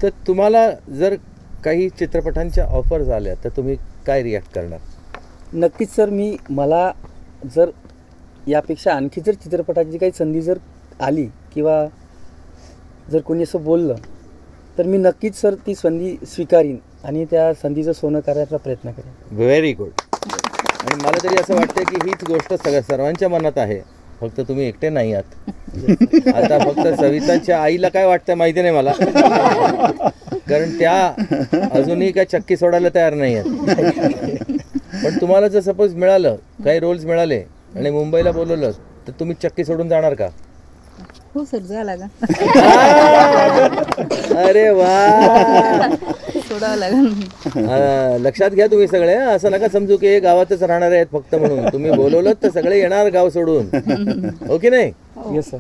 तर तुम्हाला जर काही चित्रपटांच्या ऑफर्स आल्या तर तुम्ही काय रिॲक्ट करणार? नक्कीच सर, मला जर यापेक्षा आणखी जर चित्रपटाची काही संधी जर आली किंवा जर कोणी असं बोललं तर मी नक्कीच सर ती संधी स्वीकारीन आणि त्या संधीचं सोनं करायचा प्रयत्न करेन. Very good. आणि मला तरी असं वाटतं की हीच गोष्ट सर्वांच्या मनात आहे, फक्त तुम्ही एकटे नाही आहात. आता फक्त सविताच्या आईला काय वाटतं माहिती नाही मला, कारण त्या अजूनही काय चक्की सोडायला तयार नाही आहेत. पण तुम्हाला जर सपोज मिळालं, काही रोल्स मिळाले आणि मुंबईला बोलवलं तर तुम्ही चक्की सोडून जाणार का? हो सर, झाला का? अरे वा, सोडावं लागेल. लक्षात घ्या तुम्ही सगळे, असं नका समजू की हे गावातच राहणार आहेत फक्त म्हणून. तुम्ही बोलवलं तर सगळे येणार गाव सोडून, हो की नाही? Yes sir.